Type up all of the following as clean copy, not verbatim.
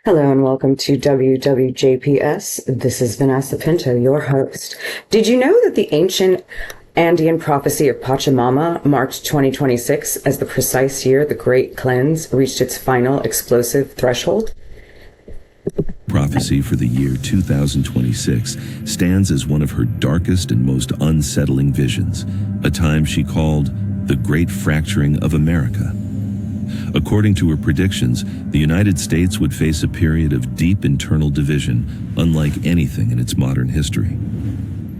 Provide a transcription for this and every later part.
Hello and welcome to WWJPS. This is Vanessa Pinto, your host. Did you know that the ancient Andean prophecy of Pachamama marked 2026 as the precise year the Great Cleanse reached its final explosive threshold? Prophecy for the year 2026 stands as one of her darkest and most unsettling visions, a time she called the Great Fracturing of America. According to her predictions, the United States would face a period of deep internal division, unlike anything in its modern history.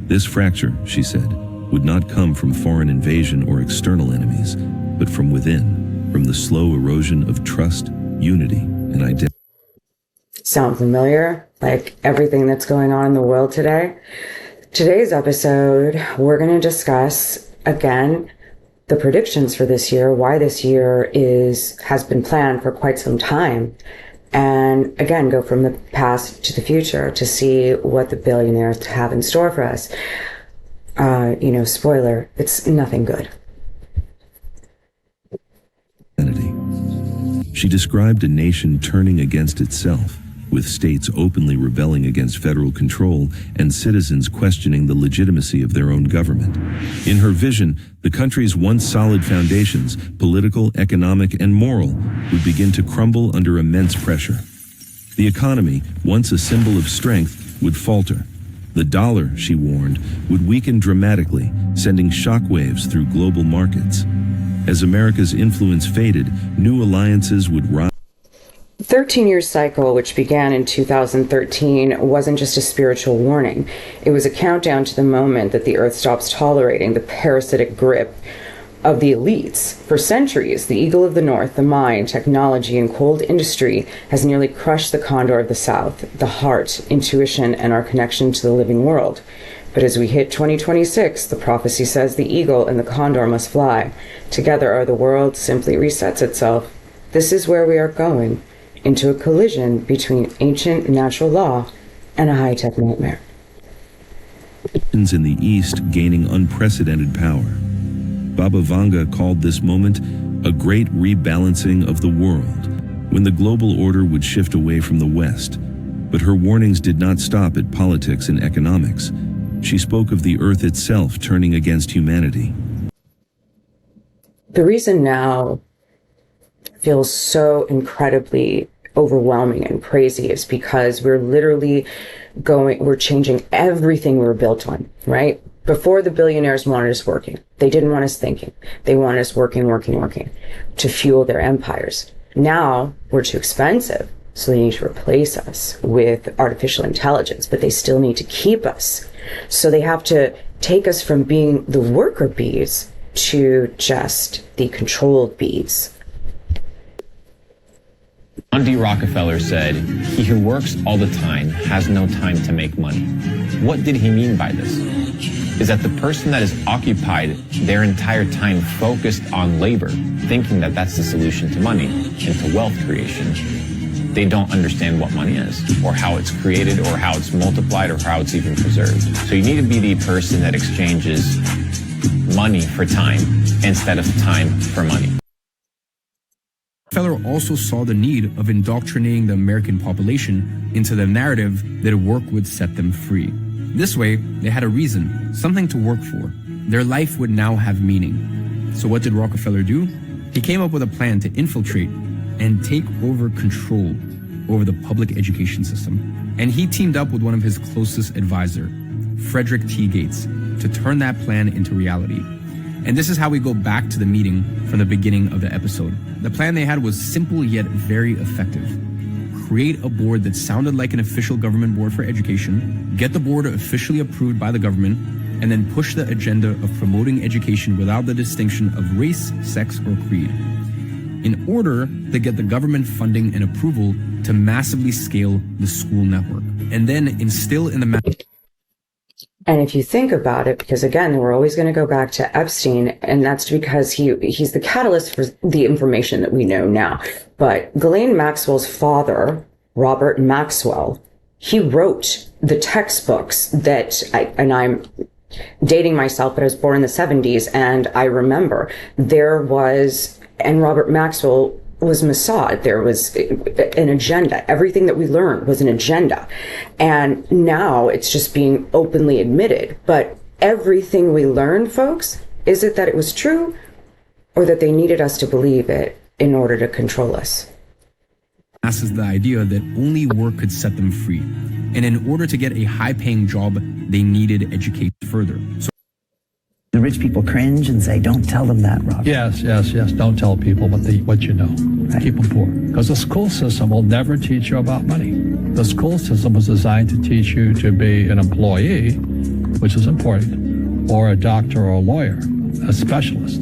This fracture, she said, would not come from foreign invasion or external enemies, but from within, from the slow erosion of trust, unity, and identity. Sound familiar? Like everything that's going on in the world today? Today's episode, we're going to discuss, again, the predictions for this year, why this year has been planned for quite some time, and again, go from the past to the future to see what the billionaires have in store for us. Spoiler, it's nothing good. She described a nation turning against itself, with states openly rebelling against federal control and citizens questioning the legitimacy of their own government. In her vision, the country's once solid foundations, political, economic, and moral, would begin to crumble under immense pressure. The economy, once a symbol of strength, would falter. The dollar, she warned, would weaken dramatically, sending shockwaves through global markets. As America's influence faded, new alliances would rise. 13-year cycle, which began in 2013, wasn't just a spiritual warning. It was a countdown to the moment that the Earth stops tolerating the parasitic grip of the elites. For centuries, the eagle of the North, the mind, technology, and cold industry has nearly crushed the condor of the South, the heart, intuition, and our connection to the living world. But as we hit 2026, the prophecy says the eagle and the condor must fly. Together, or the world simply resets itself. This is where we are going, into a collision between ancient natural law and a high-tech nightmare. In the East gaining unprecedented power. Baba Vanga called this moment a great rebalancing of the world, when the global order would shift away from the West. But her warnings did not stop at politics and economics. She spoke of the Earth itself turning against humanity. The reason now feels so incredibly overwhelming and crazy is because we're changing everything we were built on, right? Before, the billionaires wanted us working. They didn't want us thinking. They wanted us working to fuel their empires. Now we're too expensive, so they need to replace us with artificial intelligence, but they still need to keep us. So they have to take us from being the worker bees to just the controlled bees. John D. Rockefeller said, "He who works all the time has no time to make money." What did he mean by this? Is that the person that is occupied their entire time focused on labor, thinking that that's the solution to money and to wealth creation, they don't understand what money is, or how it's created, or how it's multiplied, or how it's even preserved. So you need to be the person that exchanges money for time instead of time for money. Rockefeller also saw the need of indoctrinating the American population into the narrative that work would set them free. This way, they had a reason, something to work for. Their life would now have meaning. So what did Rockefeller do? He came up with a plan to infiltrate and take over control over the public education system. And he teamed up with one of his closest advisors, Frederick T. Gates, to turn that plan into reality. And this is how we go back to the meeting from the beginning of the episode. The plan they had was simple yet very effective. Create a board that sounded like an official government board for education, get the board officially approved by the government, and then push the agenda of promoting education without the distinction of race, sex, or creed, in order to get the government funding and approval to massively scale the school network, and then instill in the And if you think about it, because again, we're always going to go back to Epstein, and that's because he's the catalyst for the information that we know now. But Ghislaine Maxwell's father, Robert Maxwell, he wrote the textbooks and I'm dating myself, but I was born in the 70s, and I remember and Robert Maxwell was Mossad. There was an agenda. Everything that we learned was an agenda. And now it's just being openly admitted. But everything we learned, folks, is it that it was true or that they needed us to believe it in order to control us? This is the idea that only work could set them free. And in order to get a high-paying job, they needed education further. So the rich people cringe and say, don't tell them that, Rob. Yes. Don't tell people what you know. Right. Keep them poor. Because the school system will never teach you about money. The school system was designed to teach you to be an employee, which is important, or a doctor or a lawyer, a specialist,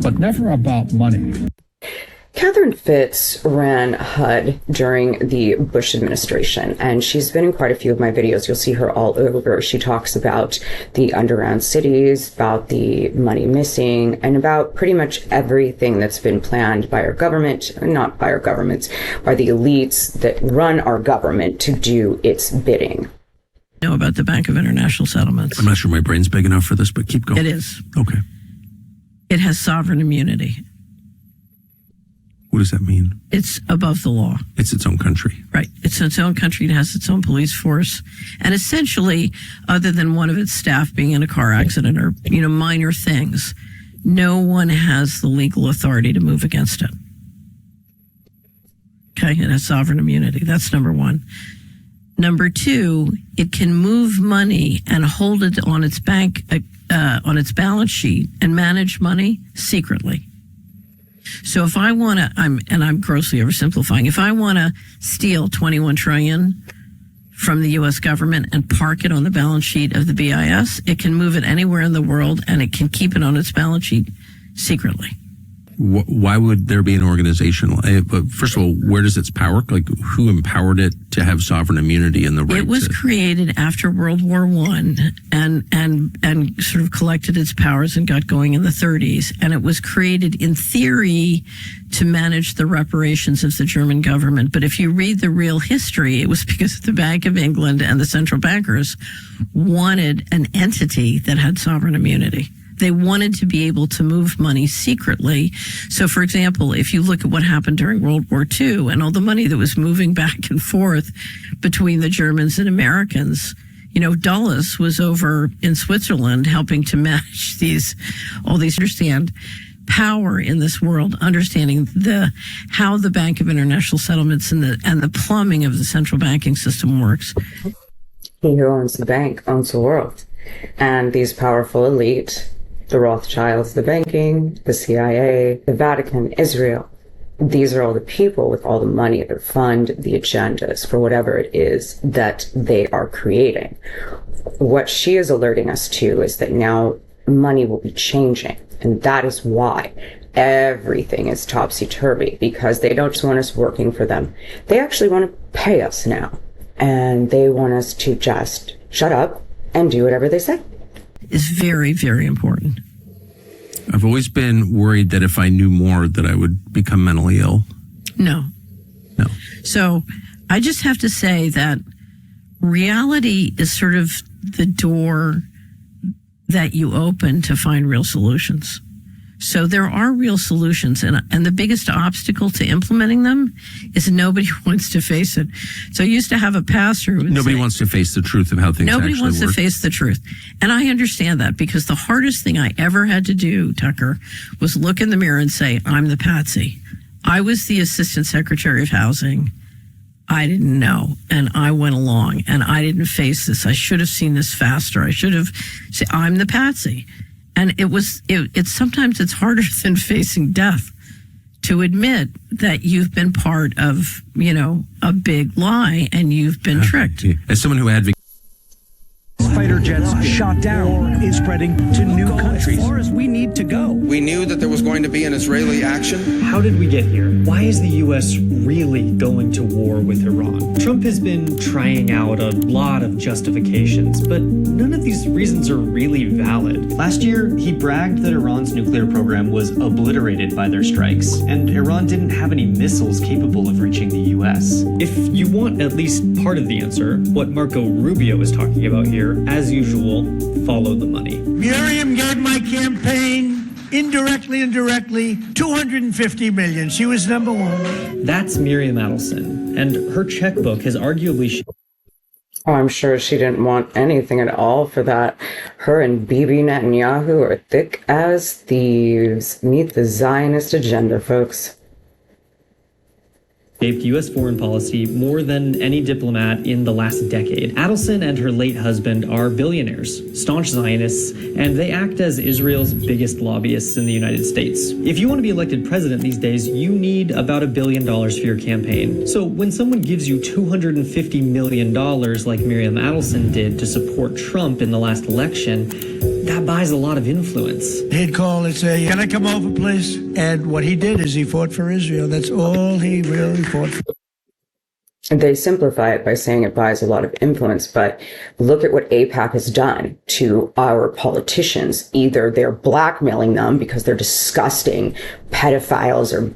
but never about money. Catherine Fitz ran HUD during the Bush administration, and she's been in quite a few of my videos. You'll see her all over. She talks about the underground cities, about the money missing, and about pretty much everything that's been planned by our government, not by our governments, by the elites that run our government to do its bidding. Know about the Bank of International Settlements. I'm not sure my brain's big enough for this, but keep going. It is. Okay. It has sovereign immunity. What does that mean? It's above the law. It's its own country. Right. It's its own country. It has its own police force. And essentially, other than one of its staff being in a car accident or, minor things, no one has the legal authority to move against it. Okay. It has sovereign immunity. That's number one. Number two, it can move money and hold it on its bank, on its balance sheet and manage money secretly. So if I want to, I'm grossly oversimplifying, if I want to steal $21 trillion from the U.S. government and park it on the balance sheet of the BIS, it can move it anywhere in the world and it can keep it on its balance sheet secretly. Why would there be an organization? First of all, where does its power? Like, who empowered it to have sovereign immunity and the right? It was created after World War I and sort of collected its powers and got going in the 30s. And it was created in theory to manage the reparations of the German government. But if you read the real history, it was because the Bank of England and the central bankers wanted an entity that had sovereign immunity. They wanted to be able to move money secretly. So, for example, if you look at what happened during World War II and all the money that was moving back and forth between the Germans and Americans, Dulles was over in Switzerland helping to manage all these understand power in this world, understanding how the Bank of International Settlements and the plumbing of the central banking system works. He who owns the bank owns the world. And these powerful elite, the Rothschilds, the banking, the CIA, the Vatican, Israel, these are all the people with all the money that fund the agendas for whatever it is that they are creating. What she is alerting us to is that now money will be changing. And that is why everything is topsy-turvy, because they don't just want us working for them. They actually want to pay us now. And they want us to just shut up and do whatever they say. Is very, very important. I've always been worried that if I knew more that I would become mentally ill. No. So I just have to say that reality is sort of the door that you open to find real solutions. So there are real solutions, and the biggest obstacle to implementing them is nobody wants to face it. So I used to have a pastor who would Nobody say, wants to face the truth of how things actually work. Nobody wants to face the truth. And I understand that, because the hardest thing I ever had to do, Tucker, was look in the mirror and say, I'm the patsy. I was the assistant secretary of housing. I didn't know, and I went along, and I didn't face this. I should have seen this faster. I should have said, I'm the patsy. And it's sometimes it's harder than facing death to admit that you've been part of, a big lie and you've been tricked. As someone who advocates Fighter jets shot down is spreading to new countries. As far as we need to go. We knew that there was going to be an Israeli action. How did we get here? Why is the U.S. really going to war with Iran? Trump has been trying out a lot of justifications, but none of these reasons are really valid. Last year, he bragged that Iran's nuclear program was obliterated by their strikes, and Iran didn't have any missiles capable of reaching the U.S. If you want at least part of the answer, what Marco Rubio is talking about here, as usual, follow the money. Miriam gave my campaign indirectly and directly, 250 million. She was number one. That's Miriam Adelson, and her checkbook has arguably... Oh, I'm sure she didn't want anything at all for that. Her and Bibi Netanyahu are thick as thieves. Meet the Zionist agenda, folks. Shaped U.S. foreign policy more than any diplomat in the last decade. Adelson and her late husband are billionaires, staunch Zionists, and they act as Israel's biggest lobbyists in the United States. If you want to be elected president these days, you need about $1 billion for your campaign. So when someone gives you $250 million like Miriam Adelson did to support Trump in the last election, that buys a lot of influence. He'd call and say, can I come over, please? And what he did is he fought for Israel. That's all he really fought for. And they simplify it by saying it buys a lot of influence, but look at what AIPAC has done to our politicians. Either they're blackmailing them because they're disgusting pedophiles or,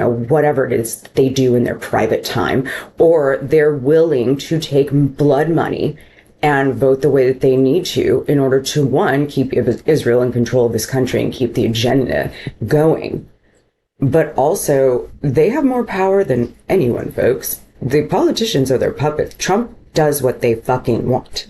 whatever it is they do in their private time, or they're willing to take blood money and vote the way that they need to in order to, one, keep Israel in control of this country and keep the agenda going. But also, they have more power than anyone, folks. The politicians are their puppets. Trump does what they fucking want.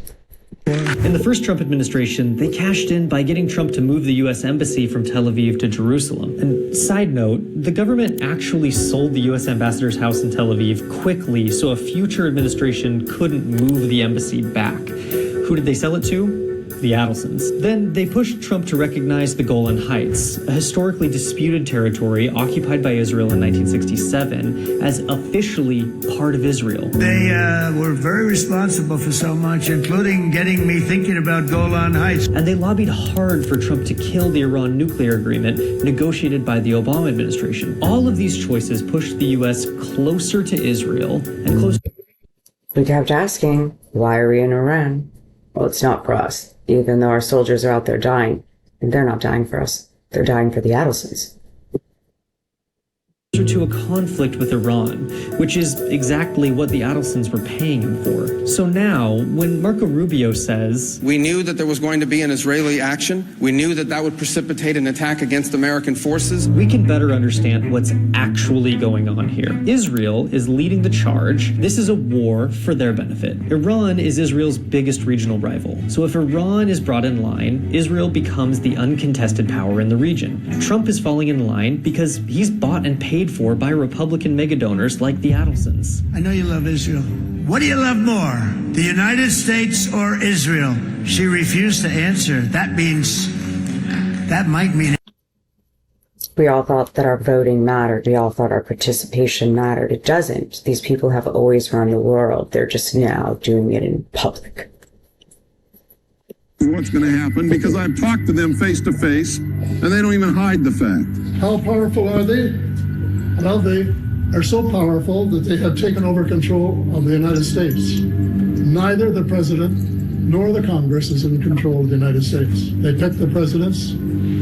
In the first Trump administration, they cashed in by getting Trump to move the U.S. embassy from Tel Aviv to Jerusalem. And side note, the government actually sold the U.S. ambassador's house in Tel Aviv quickly so a future administration couldn't move the embassy back. Who did they sell it to? The Adelsons. Then they pushed Trump to recognize the Golan Heights, a historically disputed territory occupied by Israel in 1967, as officially part of Israel. They were very responsible for so much, including getting me thinking about Golan Heights. And they lobbied hard for Trump to kill the Iran nuclear agreement negotiated by the Obama administration. All of these choices pushed the U.S. closer to Israel and closer. We kept asking, why are we in Iran? Well, it's not for us. Even though our soldiers are out there dying, and they're not dying for us. They're dying for the Adelsons. To a conflict with Iran, which is exactly what the Adelsons were paying him for. So now, when Marco Rubio says, we knew that there was going to be an Israeli action. We knew that that would precipitate an attack against American forces. We can better understand what's actually going on here. Israel is leading the charge. This is a war for their benefit. Iran is Israel's biggest regional rival. So if Iran is brought in line, Israel becomes the uncontested power in the region. Trump is falling in line because he's bought and paid for by Republican megadonors like the Adelsons. I know you love Israel. What do you love more, the United States or Israel? She refused to answer. That might mean... We all thought that our voting mattered. We all thought our participation mattered. It doesn't. These people have always run the world. They're just now doing it in public. What's going to happen, because I've talked to them face to face, and they don't even hide the fact. How powerful are they? Well, they are so powerful that they have taken over control of the United States. Neither the president nor the Congress is in control of the United States. They pick the presidents.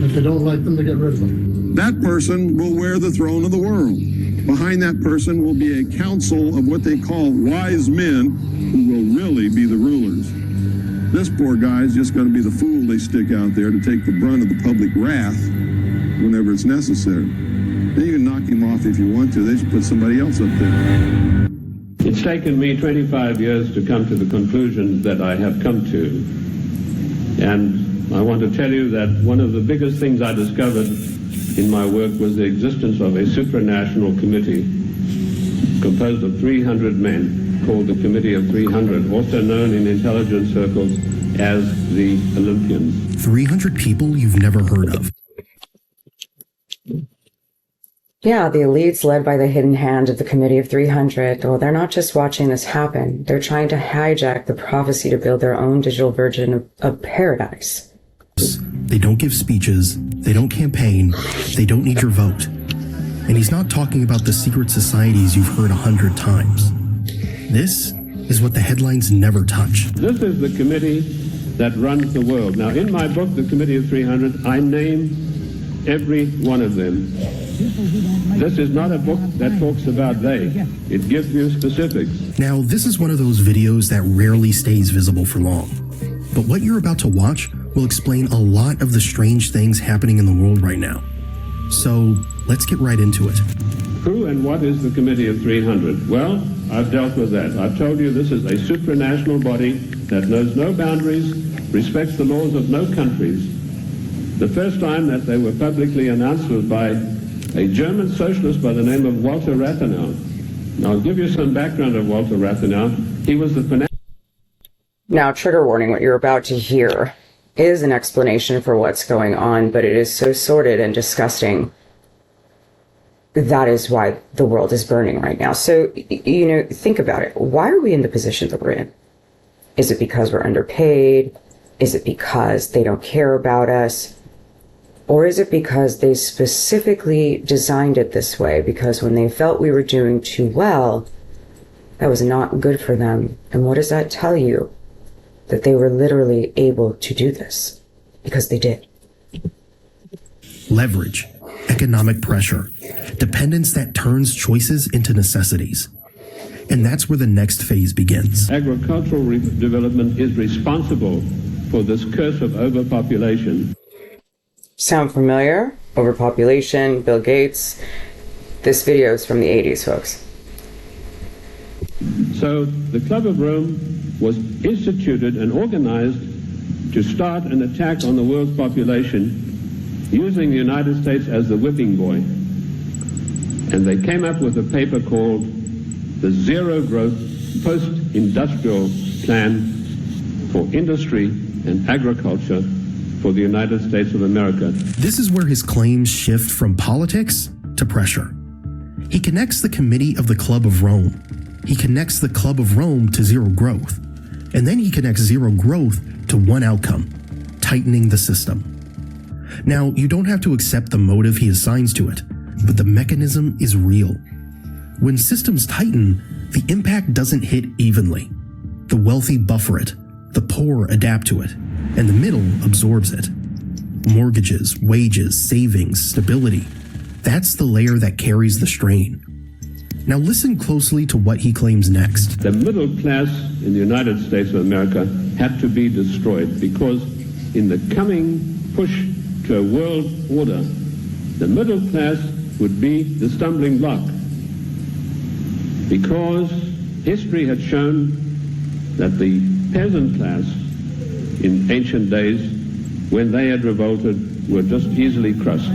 If they don't like them, they get rid of them. That person will wear the throne of the world. Behind that person will be a council of what they call wise men who will really be the rulers. This poor guy is just going to be the fool they stick out there to take the brunt of the public wrath whenever it's necessary. You can knock him off if you want to. They should put somebody else up there. It's taken me 25 years to come to the conclusions that I have come to. And I want to tell you that one of the biggest things I discovered in my work was the existence of a supranational committee composed of 300 men called the Committee of 300, also known in intelligence circles as the Olympians. 300 people you've never heard of. Yeah, the elites led by the hidden hand of the Committee of 300. Well, they're not just watching this happen. They're trying to hijack the prophecy to build their own digital version of paradise. They don't give speeches. They don't campaign. They don't need your vote. And he's not talking about the secret societies you've heard 100 times. This is what the headlines never touch. This is the committee that runs the world. Now, in my book, The Committee of 300, I name every one of them. This is not a book that talks about they. It gives you specifics. Now, this is one of those videos that rarely stays visible for long. But what you're about to watch will explain a lot of the strange things happening in the world right now. So let's get right into it. Who and what is the Committee of 300? Well, I've dealt with that. I've told you this is a supranational body that knows no boundaries, respects the laws of no countries. The first time that they were publicly announced was by a German socialist by the name of Walter Rathenau. Now, I'll give you some background of Walter Rathenau. He was the financial... Now, trigger warning, what you're about to hear is an explanation for what's going on, but it is so sordid and disgusting. That is why the world is burning right now. So, think about it. Why are we in the position that we're in? Is it because we're underpaid? Is it because they don't care about us? Or is it because they specifically designed it this way? Because when they felt we were doing too well, that was not good for them. And what does that tell you? That they were literally able to do this. Because they did. Leverage, economic pressure, dependence that turns choices into necessities. And that's where the next phase begins. Agricultural development is responsible for this curse of overpopulation. Sound familiar? Overpopulation, Bill Gates. This video is from the 80s, folks. So the Club of Rome was instituted and organized to start an attack on the world's population using the United States as the whipping boy. And they came up with a paper called the Zero Growth Post-Industrial Plan for Industry and Agriculture for the United States of America. This is where his claims shift from politics to pressure. He connects the Committee of the Club of Rome. He connects the Club of Rome to zero growth. And then he connects zero growth to one outcome, tightening the system. Now, you don't have to accept the motive he assigns to it, but the mechanism is real. When systems tighten, the impact doesn't hit evenly. The wealthy buffer it, the poor adapt to it, and the middle absorbs it. Mortgages, wages, savings, stability. That's the layer that carries the strain. Now listen closely to what he claims next. The middle class in the United States of America had to be destroyed because in the coming push to a world order, the middle class would be the stumbling block. Because history had shown that the peasant class in ancient days, when they had revolted, were just easily crushed.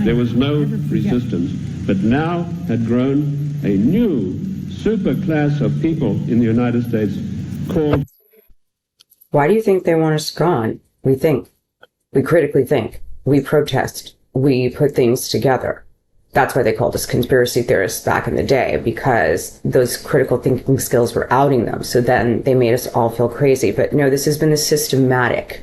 There was no resistance, but now had grown a new super class of people in the United States called... Why do you think they want us gone? We think. We critically think. We protest. We put things together. That's why they called us conspiracy theorists back in the day, because those critical thinking skills were outing them. So then they made us all feel crazy. But no, this has been the systematic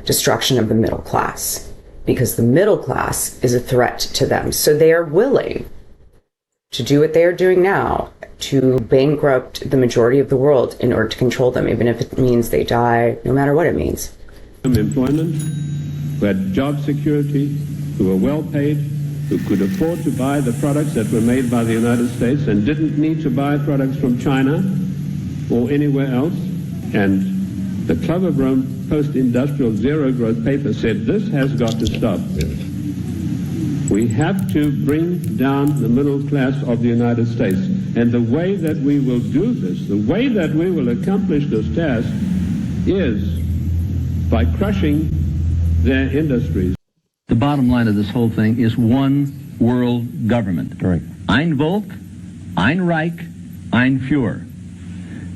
destruction of the middle class, because the middle class is a threat to them. So they are willing to do what they are doing now, to bankrupt the majority of the world in order to control them, even if it means they die, no matter what it means. Employment, who had job security, who were well paid, who could afford to buy the products that were made by the United States and didn't need to buy products from China or anywhere else. And the Club of Rome post-industrial zero growth paper said this has got to stop. We have to bring down the middle class of the United States. And the way that we will do this, the way that we will accomplish this task is by crushing their industries. The bottom line of this whole thing is one world government. Right. Ein Volk, ein Reich, ein Führer.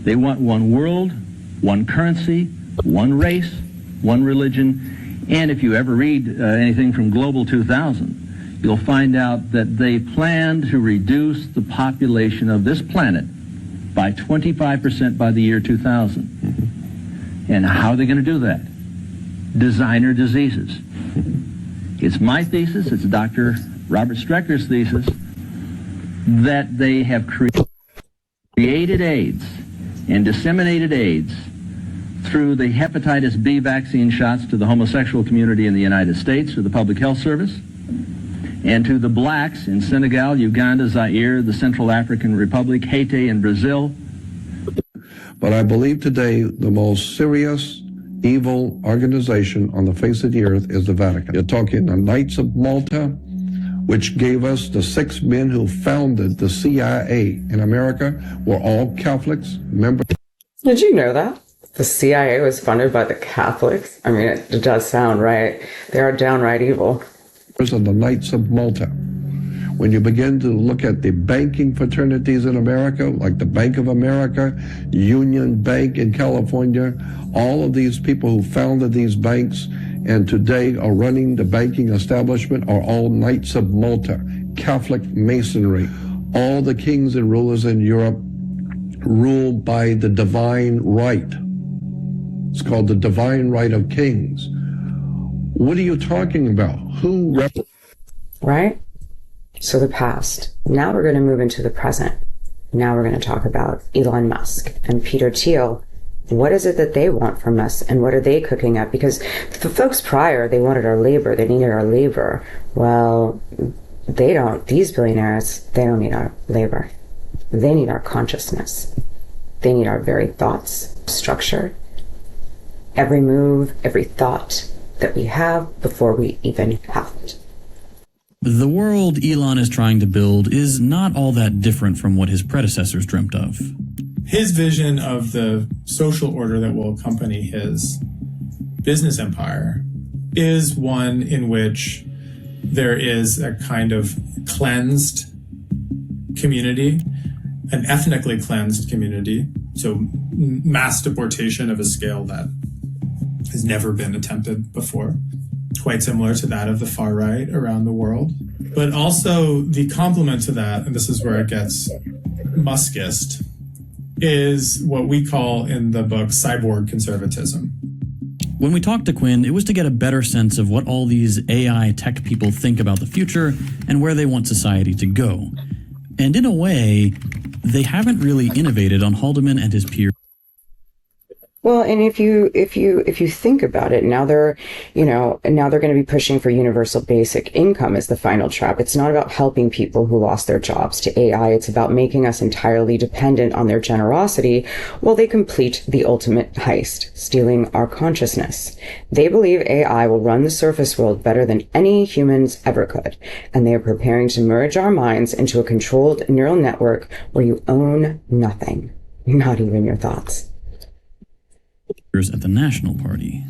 They want one world, one currency, one race, one religion. And if you ever read anything from Global 2000, you'll find out that they plan to reduce the population of this planet by 25% by the year 2000. Mm-hmm. And how are they going to do that? Designer diseases. It's my thesis, it's Dr. Robert Strecker's thesis, that they have created AIDS and disseminated AIDS through the hepatitis B vaccine shots to the homosexual community in the United States, through the Public Health Service, and to the blacks in Senegal, Uganda, Zaire, the Central African Republic, Haiti, and Brazil. But I believe today the most serious evil organization on the face of the earth is the Vatican. You're talking the Knights of Malta, which gave us the 6 men who founded the CIA in America, were all Catholics. Remember? Did you know that? The CIA was funded by the Catholics? I mean, it does sound right. They are downright evil. Of the Knights of Malta. When you begin to look at the banking fraternities in America, like the Bank of America, Union Bank in California, all of these people who founded these banks and today are running the banking establishment are all Knights of Malta, Catholic Masonry. All the kings and rulers in Europe rule by the divine right. It's called the divine right of kings. What are you talking about? Who Right? So the past. Now we're going to move into the present. Now we're going to talk about Elon Musk and Peter Thiel. What is it that they want from us, and what are they cooking up? Because the folks prior, they wanted our labor. They needed our labor. Well, they don't. These billionaires, they don't need our labor. They need our consciousness. They need our very thoughts, structure, every move, every thought that we have before we even have it. The world Elon is trying to build is not all that different from what his predecessors dreamt of. His vision of the social order that will accompany his business empire is one in which there is a kind of cleansed community, an ethnically cleansed community, so mass deportation of a scale that has never been attempted before, quite similar to that of the far right around the world. But also the complement to that, and this is where it gets Muskist, is what we call in the book cyborg conservatism. When we talked to Quinn, it was to get a better sense of what all these AI tech people think about the future and where they want society to go. And in a way, they haven't really innovated on Haldeman and his peers. Well, and if you think about it, now they're going to be pushing for universal basic income as the final trap. It's not about helping people who lost their jobs to AI. It's about making us entirely dependent on their generosity while they complete the ultimate heist, stealing our consciousness. They believe AI will run the surface world better than any humans ever could, and they are preparing to merge our minds into a controlled neural network where you own nothing, not even your thoughts. At the National Party.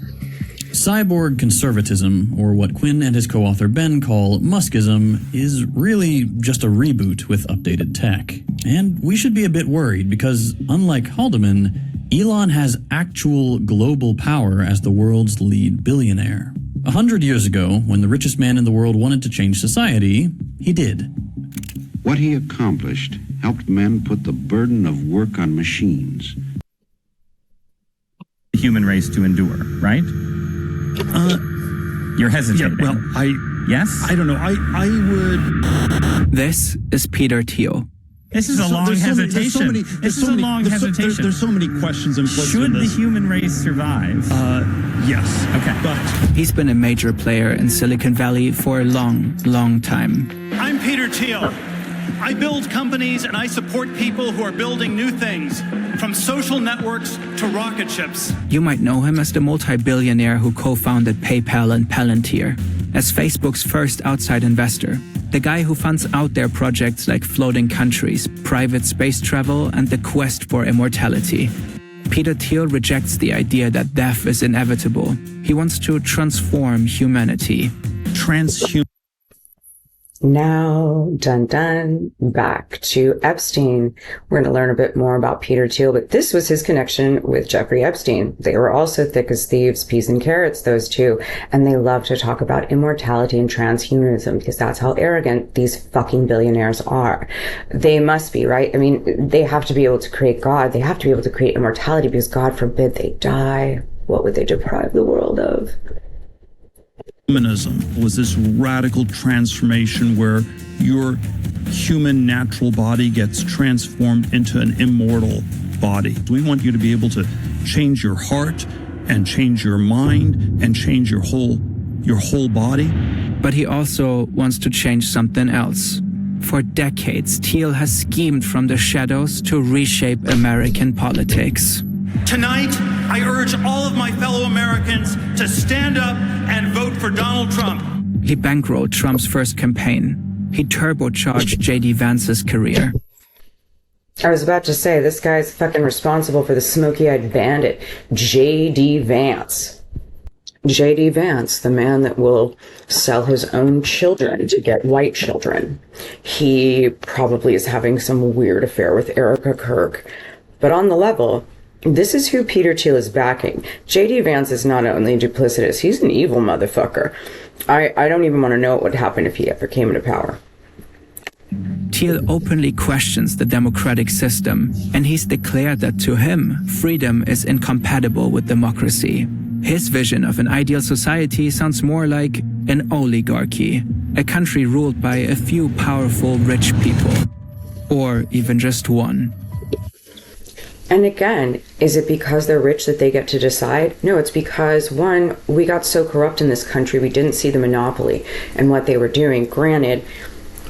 Cyborg conservatism, or what Quinn and his co-author Ben call Muskism, is really just a reboot with updated tech. And we should be a bit worried because, unlike Haldeman, Elon has actual global power as the world's lead billionaire. 100 years ago, when the richest man in the world wanted to change society, he did. What he accomplished helped men put the burden of work on machines. Human race to endure, right? You're hesitating. Yeah, well, yes? I don't know. I would. This is Peter Thiel. This is a long hesitation. There's so many questions implicit Should in this. the human race survive? Yes. Okay. But he's been a major player in Silicon Valley for a long, long time. I'm Peter Thiel. I build companies and I support people who are building new things, from social networks to rocket ships. You might know him as the multi-billionaire who co-founded PayPal and Palantir, as Facebook's first outside investor, the guy who funds out their projects like floating countries, private space travel, and the quest for immortality. Peter Thiel rejects the idea that death is inevitable. He wants to transform humanity. Now, back to Epstein. We're going to learn a bit more about Peter Thiel, but this was his connection with Jeffrey Epstein. They were also thick as thieves, peas and carrots, those two, and they love to talk about immortality and transhumanism because that's how arrogant these fucking billionaires are. They must be, right? I mean, they have to be able to create God. They have to be able to create immortality because God forbid they die. What would they deprive the world of? Humanism was this radical transformation where your human natural body gets transformed into an immortal body. We want you to be able to change your heart and change your mind and change your whole body. But he also wants to change something else. For decades, Thiel has schemed from the shadows to reshape American politics. Tonight, I urge all of my fellow Americans to stand up and vote for Donald Trump. He bankrolled Trump's first campaign. He turbocharged J.D. Vance's career. I was about to say, this guy's fucking responsible for the smoky-eyed bandit, J.D. Vance. J.D. Vance, the man that will sell his own children to get white children. He probably is having some weird affair with Erica Kirk. But on the level, this is who Peter Thiel is backing. J.D. Vance is not only duplicitous, he's an evil motherfucker. I don't even want to know what would happen if he ever came into power. Thiel openly questions the democratic system, and he's declared that to him, freedom is incompatible with democracy. His vision of an ideal society sounds more like an oligarchy, a country ruled by a few powerful rich people, or even just one. And again, is it because they're rich that they get to decide? No, it's because, one, we got so corrupt in this country, we didn't see the monopoly and what they were doing. Granted,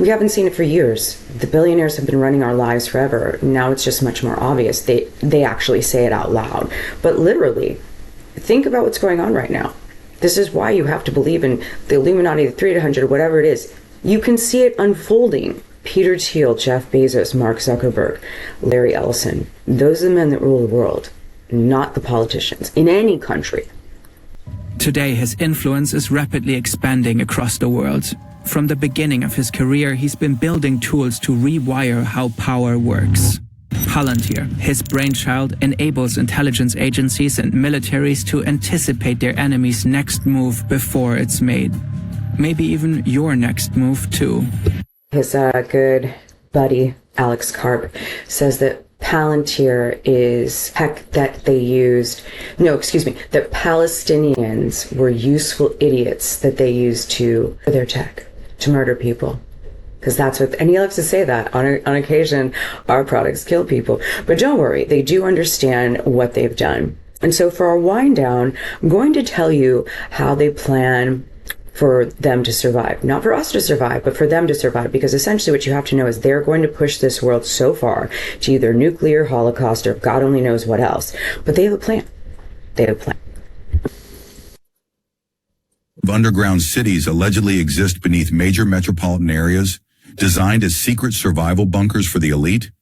we haven't seen it for years. The billionaires have been running our lives forever. Now it's just much more obvious. They actually say it out loud. But literally, think about what's going on right now. This is why you have to believe in the Illuminati, the 300, whatever it is. You can see it unfolding. Peter Thiel, Jeff Bezos, Mark Zuckerberg, Larry Ellison. Those are the men that rule the world, not the politicians, in any country. Today, his influence is rapidly expanding across the world. From the beginning of his career, he's been building tools to rewire how power works. Palantir, his brainchild, enables intelligence agencies and militaries to anticipate their enemy's next move before it's made. Maybe even your next move, too. His good buddy, Alex Karp, says that Palantir is tech that they used, that Palestinians were useful idiots that they used for their tech, to murder people. Because that's what, and he loves to say that on occasion, our products kill people. But don't worry, they do understand what they've done. And so for our wind down, I'm going to tell you how they plan for them to survive. Not for us to survive, but for them to survive. Because essentially what you have to know is they're going to push this world so far to either nuclear holocaust or God only knows what else. But they have a plan. They have a plan. Underground cities allegedly exist beneath major metropolitan areas, designed as secret survival bunkers for the elite.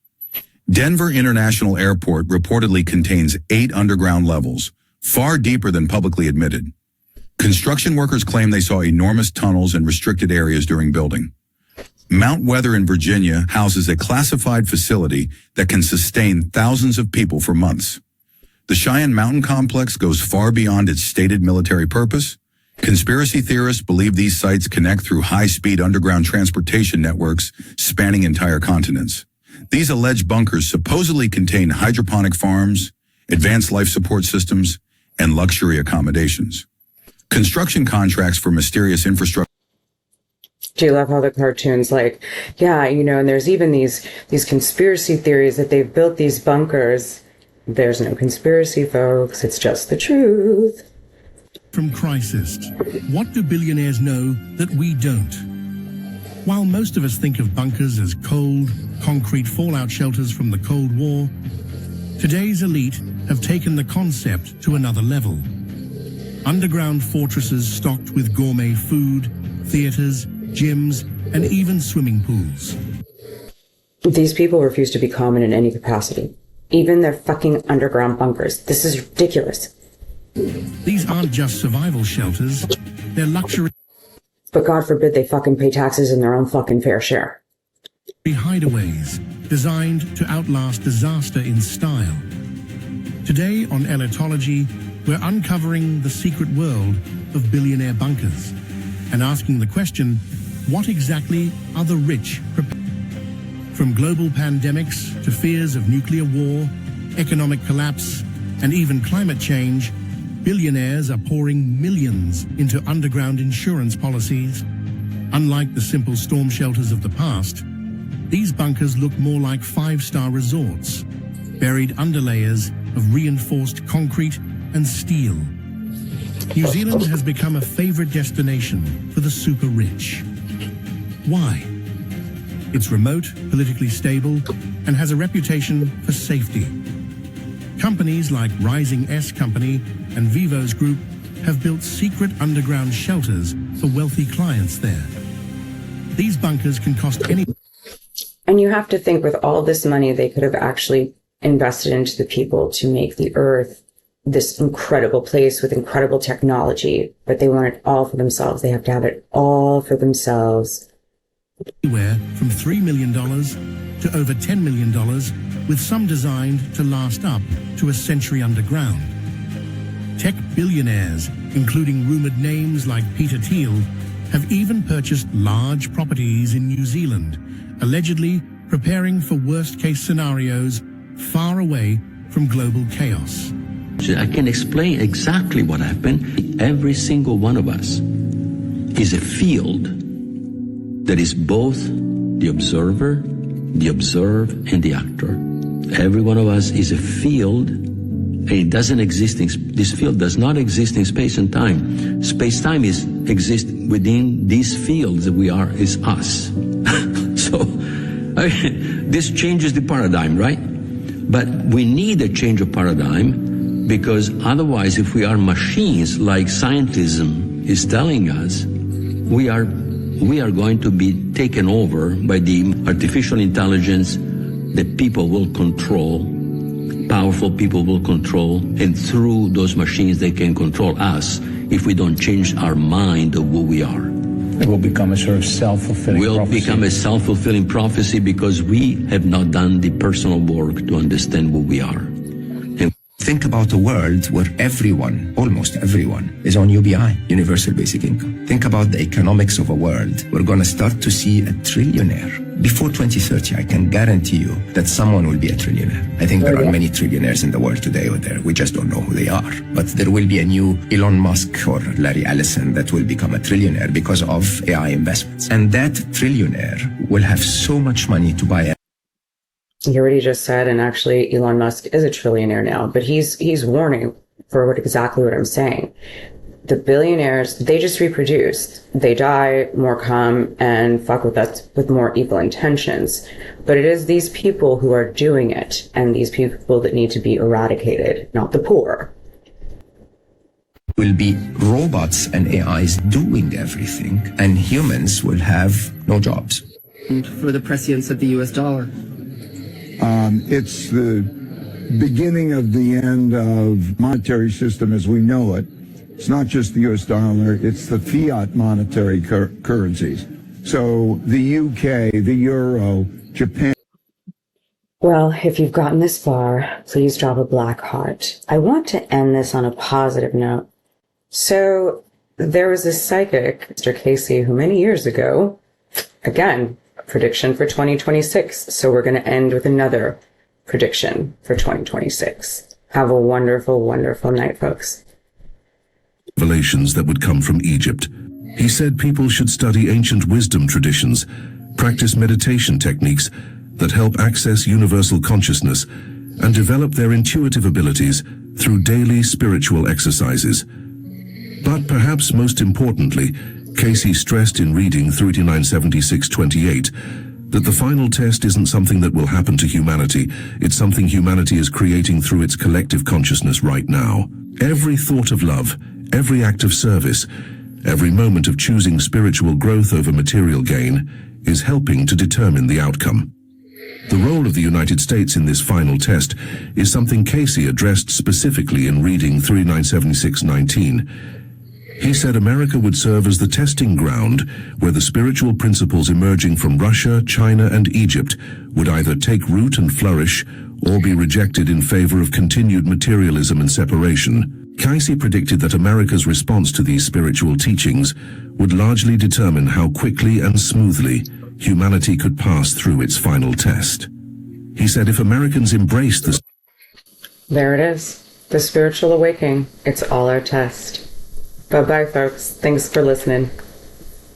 Denver International Airport reportedly contains 8 underground levels, far deeper than publicly admitted. Construction workers claim they saw enormous tunnels and restricted areas during building. Mount Weather in Virginia houses a classified facility that can sustain thousands of people for months. The Cheyenne Mountain Complex goes far beyond its stated military purpose. Conspiracy theorists believe these sites connect through high-speed underground transportation networks spanning entire continents. These alleged bunkers supposedly contain hydroponic farms, advanced life support systems, and luxury accommodations. Construction contracts for mysterious infrastructure. Do you love how the cartoons and there's even these conspiracy theories that they've built these bunkers. There's no conspiracy, folks. It's just the truth. From Crisis, what do billionaires know that we don't? While most of us think of bunkers as cold, concrete fallout shelters from the Cold War, today's elite have taken the concept to another level. Underground fortresses stocked with gourmet food, theaters, gyms, and even swimming pools. These people refuse to be common in any capacity. Even their fucking underground bunkers. This is ridiculous. These aren't just survival shelters, they're luxury. But God forbid they fucking pay taxes in their own fucking fair share. Hideaways designed to outlast disaster in style. Today on Elitology, we're uncovering the secret world of billionaire bunkers and asking the question, what exactly are the rich prepared? From global pandemics to fears of nuclear war, economic collapse, and even climate change, billionaires are pouring millions into underground insurance policies. Unlike the simple storm shelters of the past, these bunkers look more like 5-star resorts, buried under layers of reinforced concrete and steel. New Zealand has become a favorite destination for the super rich. Why? It's remote, politically stable, and has a reputation for safety. Companies like Rising S Company and Vivo's Group have built secret underground shelters for wealthy clients there. These bunkers can cost any... And you have to think, with all this money, they could have actually invested into the people to make the earth this incredible place with incredible technology, but they want it all for themselves. They have to have it all for themselves. Anywhere from $3 million to over $10 million, with some designed to last up to a century underground. Tech billionaires, including rumored names like Peter Thiel, have even purchased large properties in New Zealand, allegedly preparing for worst-case scenarios far away from global chaos. I can explain exactly what happened. Every single one of us is a field that is both the observer, the observed, and the actor. Every one of us is a field. It doesn't exist this field does not exist in space and time. Space-time exists within these fields that we are, is us. So this changes the paradigm, right? But we need a change of paradigm, because otherwise, if we are machines, like scientism is telling us, we are going to be taken over by the artificial intelligence that people will control, powerful people will control, and through those machines they can control us if we don't change our mind of who we are. It will become a sort of self-fulfilling prophecy. Will become a self-fulfilling prophecy because we have not done the personal work to understand who we are. Think about a world where everyone, almost everyone, is on UBI, Universal Basic Income. Think about the economics of a world. We're going to start to see a trillionaire. Before 2030, I can guarantee you that someone will be a trillionaire. I think there are many trillionaires in the world today out there. We just don't know who they are. But there will be a new Elon Musk or Larry Ellison that will become a trillionaire because of AI investments. And that trillionaire will have so much money to buy You hear what he just said, and actually Elon Musk is a trillionaire now, but he's warning for exactly what I'm saying. The billionaires, they just reproduce. They die, more come, and fuck with us with more evil intentions. But it is these people who are doing it, and these people that need to be eradicated, not the poor. Will be robots and AIs doing everything, and humans will have no jobs. For the prescience of the US dollar. It's the beginning of the end of monetary system as we know it. It's not just the US dollar, it's the fiat monetary currencies. So the UK, the euro, Japan. Well, if you've gotten this far, please drop a black heart. I want to end this on a positive note. So there was this psychic, Mr. Casey, who many years ago, again, prediction for 2026. So we're going to end with another prediction for 2026. Have a wonderful, wonderful night, folks. Revelations that would come from Egypt. He said people should study ancient wisdom traditions, practice meditation techniques that help access universal consciousness, and develop their intuitive abilities through daily spiritual exercises. But perhaps most importantly, Casey stressed in reading 3976-28 that the final test isn't something that will happen to humanity, it's something humanity is creating through its collective consciousness right now. Every thought of love, every act of service, every moment of choosing spiritual growth over material gain is helping to determine the outcome. The role of the United States in this final test is something Casey addressed specifically in reading 3976-19. He said America would serve as the testing ground where the spiritual principles emerging from Russia, China, and Egypt would either take root and flourish or be rejected in favor of continued materialism and separation. Casey predicted that America's response to these spiritual teachings would largely determine how quickly and smoothly humanity could pass through its final test. He said if Americans embrace this... There it is. The spiritual awakening. It's all our test. Bye-bye, folks. Thanks for listening.